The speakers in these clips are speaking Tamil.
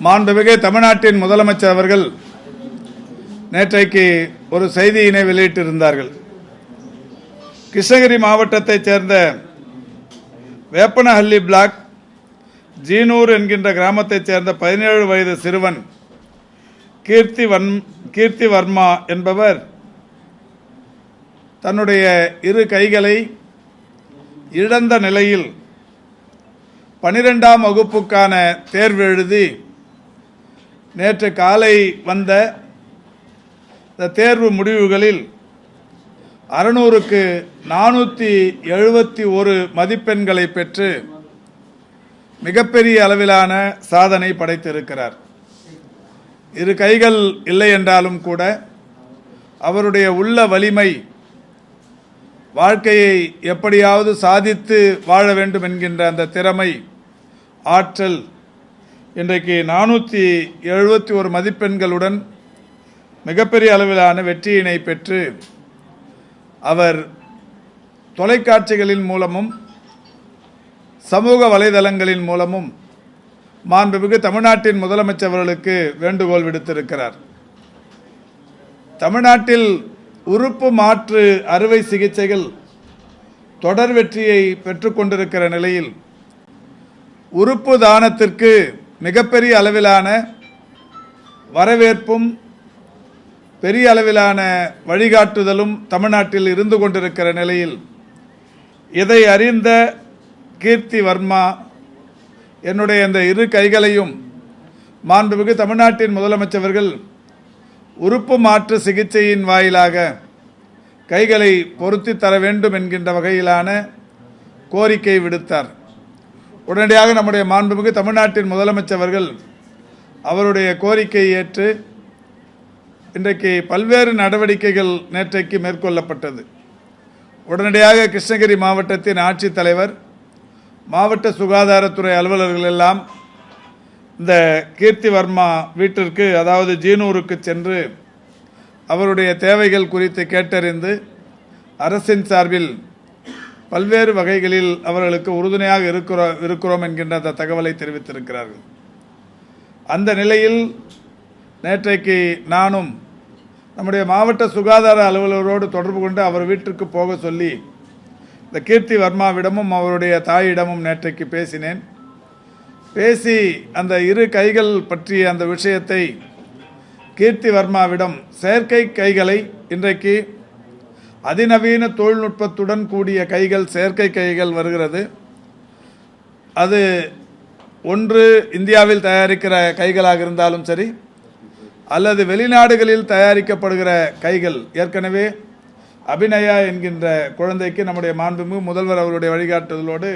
மாண்புமிகு தமிழ்நாட்டின் முதலமைச்சர் அவர்கள் நேற்றைக்கு ஒரு செய்தியினை வெளியிட்டிருந்தார்கள். கிருஷ்ணகிரி மாவட்டத்தைச் சேர்ந்த வேப்பனஹள்ளி பிளாக் ஜீனூர் என்கின்ற கிராமத்தைச் சேர்ந்த 17 வயது சிறுவன் கீர்த்தி வர்மா என்பவர் தன்னுடைய இரு கைகளை இழந்த நிலையில் 12ஆம் வகுப்புக்கான தேர்வு எழுதி நேற்று காலை வந்த இந்த தேர்வு முடிவுகளில் 600க்கு 471 மதிப்பெண்களை பெற்று மிகப்பெரிய அளவிலான சாதனை படைத்திருக்கிறார். இரு கைகள் இல்லை என்றாலும் கூட அவருடைய உள்ள வலிமை, வாழ்க்கையை எப்படியாவது சாதித்து வாழ வேண்டும் என்கின்ற அந்த திறமை, ஆற்றல் இன்றைக்கு 471 மதிப்பெண்களுடன் மிகப்பெரிய அளவிலான வெற்றியினை பெற்று அவர் தொலைக்காட்சிகளின் மூலமும் சமூக வலைதளங்களின் மூலமும் மாண்புமிகு தமிழ்நாட்டின் முதலமைச்சர் அவர்களுக்கு வேண்டுகோள் விடுத்திருக்கிறார். தமிழ்நாட்டில் உறுப்பு மாற்று அறுவை சிகிச்சைகள் தொடர் வெற்றியை பெற்றுக்கொண்டிருக்கிற நிலையில் உறுப்பு தானத்திற்கு மிகப்பெரிய அளவிலான வரவேற்பும் பெரிய அளவிலான வழிகாட்டுதலும் தமிழ்நாட்டில் இருந்து கொண்டிருக்கிற நிலையில் இதை அறிந்த கீர்த்தி வர்மா என்னுடைய இந்த இரு கைகளையும் மாண்புமிகு தமிழ்நாட்டின் முதலமைச்சர்கள் உறுப்பு மாற்று சிகிச்சையின் வாயிலாக கைகளை பொருத்தி தர வேண்டும் என்கின்ற வகையிலான கோரிக்கை விடுத்தார். உடனடியாக நம்முடைய மாண்புமிகு தமிழ்நாட்டின் முதலமைச்சர்கள் அவருடைய கோரிக்கையை ஏற்று இன்றைக்கு பல்வேறு நடவடிக்கைகள் நேற்றைக்கு மேற்கொள்ளப்பட்டது. உடனடியாக கிருஷ்ணகிரி மாவட்டத்தின் ஆட்சித்தலைவர், மாவட்ட சுகாதாரத்துறை அலுவலர்கள் எல்லாம் இந்த கீர்த்தி வர்மா வீட்டிற்கு, அதாவது ஜீனூருக்கு சென்று அவருடைய தேவைகள் குறித்து கேட்டறிந்து அரசின் சார்பில் பல்வேறு வகைகளில் அவர்களுக்கு உறுதுணையாக இருக்கிறோம் என்கின்ற அந்த தகவலை தெரிவித்திருக்கிறார்கள். அந்த நிலையில் நேற்றைக்கு நானும் நம்முடைய மாவட்ட சுகாதார அலுவலரோடு தொடர்பு கொண்டு அவர் வீட்டிற்கு போக சொல்லி இந்த கீர்த்தி வர்மாவிடமும் அவருடைய தாயிடமும் நேற்றைக்கு பேசினேன். பேசி அந்த இரு கைகள் பற்றிய அந்த விஷயத்தை கீர்த்தி வர்மாவிடம், செயற்கை கைகளை இன்றைக்கு அதிநவீன தொழில்நுட்பத்துடன் கூடிய கைகள், செயற்கை கைகள் வருகிறது. அது ஒன்று இந்தியாவில் தயாரிக்கிற கைகளாக இருந்தாலும் சரி, அல்லது வெளிநாடுகளில் தயாரிக்கப்படுகிற கைகள். ஏற்கனவே அபிநயா என்கின்ற குழந்தைக்கு நம்முடைய மாண்புமிகு முதல்வர் அவருடைய வழிகாட்டுதலோடு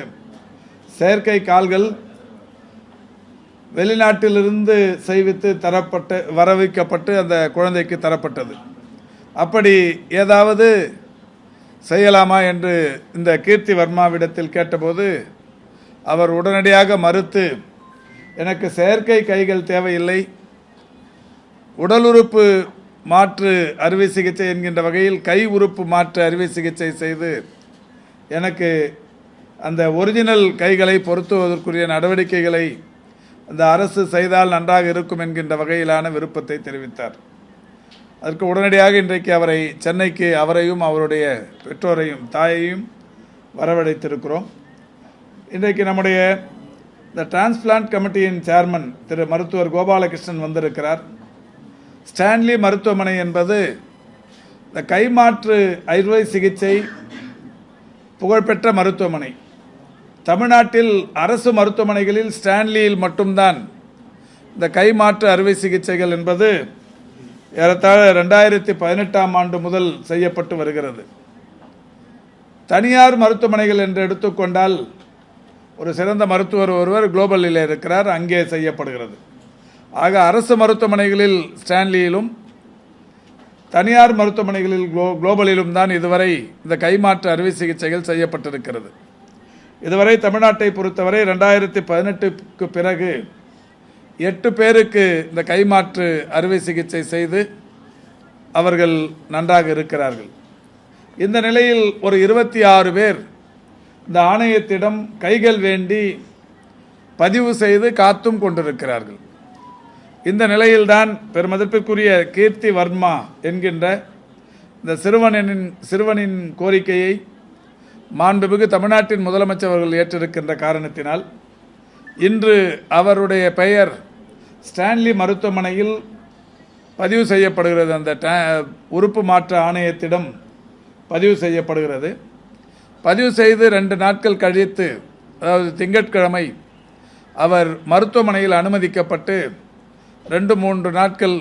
செயற்கை கால்கள் வெளிநாட்டிலிருந்து செய்வித்து தரப்பட்டு வரவைக்கப்பட்டு அந்த குழந்தைக்கு தரப்பட்டது. அப்படி ஏதாவது செய்யலாமா என்று இந்த கீர்த்தி வர்மாவிடத்தில் கேட்டபோது அவர் உடனடியாக மறுத்து, எனக்கு செயற்கை கைகள் தேவையில்லை, உடல் உறுப்பு மாற்று அறுவை சிகிச்சை என்கின்ற வகையில் கை உறுப்பு மாற்று அறுவை சிகிச்சை செய்து எனக்கு அந்த ஒரிஜினல் கைகளை பொருத்துவதற்குரிய நடவடிக்கைகளை அந்த அரசு செய்தால் நன்றாக இருக்கும் என்கின்ற வகையிலான விருப்பத்தை தெரிவித்தார். அதற்கு உடனடியாக இன்றைக்கு அவரை சென்னைக்கு, அவரையும் அவருடைய பெற்றோரையும் தாயையும் வரவழைத்திருக்கிறோம். இன்றைக்கு நம்முடைய இந்த டிரான்ஸ்பிளான்ட் கமிட்டியின் சேர்மன் திரு மருத்துவர் கோபாலகிருஷ்ணன் வந்திருக்கிறார். ஸ்டான்லி மருத்துவமனை என்பது இந்த கைமாற்று அறுவை சிகிச்சை புகழ்பெற்ற மருத்துவமனை. தமிழ்நாட்டில் அரசு மருத்துவமனைகளில் ஸ்டான்லியில் மட்டும்தான் இந்த கைமாற்று அறுவை சிகிச்சைகள் என்பது ஏறத்தாழ 2018ஆம் ஆண்டு முதல் செய்யப்பட்டு வருகிறது. தனியார் மருத்துவமனைகள் என்று எடுத்துக்கொண்டால் ஒரு சிறந்த மருத்துவர் ஒருவர் குளோபலில் இருக்கிறார், அங்கே செய்யப்படுகிறது. ஆக அரசு மருத்துவமனைகளில் ஸ்டான்லியிலும் தனியார் மருத்துவமனைகளில் குளோபலிலும் தான் இதுவரை இந்த கைமாற்று அறுவை சிகிச்சைகள் செய்யப்பட்டிருக்கிறது. இதுவரை தமிழ்நாட்டை பொறுத்தவரை 2018க்கு பிறகு 8 பேருக்கு இந்த கைமாற்று அறுவை சிகிச்சை செய்து அவர்கள் நன்றாக இருக்கிறார்கள். இந்த நிலையில் ஒரு 26 பேர் இந்த ஆணையத்திடம் கைகள் வேண்டி பதிவு செய்து காத்தும் கொண்டிருக்கிறார்கள். இந்த நிலையில்தான் பெருமதிப்பிற்குரிய கீர்த்தி வர்மா என்கின்ற இந்த சிறுவனின் கோரிக்கையை மாண்புமிகு தமிழ்நாட்டின் முதலமைச்சர் அவர்கள் ஏற்றிருக்கின்ற காரணத்தினால் இன்று அவருடைய பெயர் ஸ்டான்லி மருத்துவமனையில் பதிவு செய்யப்படுகிறது. அந்த உறுப்பு மாற்ற ஆணையத்திடம் பதிவு செய்யப்படுகிறது. பதிவு செய்து 2 நாட்கள் கழித்து, அதாவது திங்கட்கிழமை அவர் மருத்துவமனையில் அனுமதிக்கப்பட்டு 2-3 நாட்கள்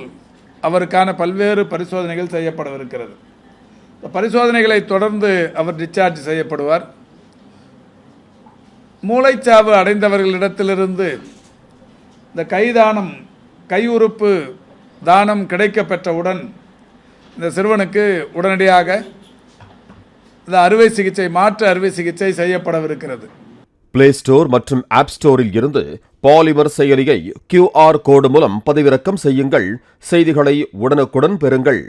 அவருக்கான பல்வேறு பரிசோதனைகள் செய்யப்படவிருக்கிறது. இந்த பரிசோதனைகளை தொடர்ந்து அவர் டிஸ்சார்ஜ் செய்யப்படுவார். மூளைச்சாவு அடைந்தவர்களிடத்திலிருந்து இந்த கை உறுப்பு தானம் கிடைக்க பெற்றவுடன் இந்த சிறுவனுக்கு உடனடியாக இந்த மாற்று அறுவை சிகிச்சை செய்யப்படவிருக்கிறது. பிளே ஸ்டோர் மற்றும் ஆப் ஸ்டோரில் இருந்து பாலிமர் செயலியை QR கோடு மூலம் பதிவிறக்கம் செய்யுங்கள். செய்திகளை உடனுக்குடன் பெறுங்கள்.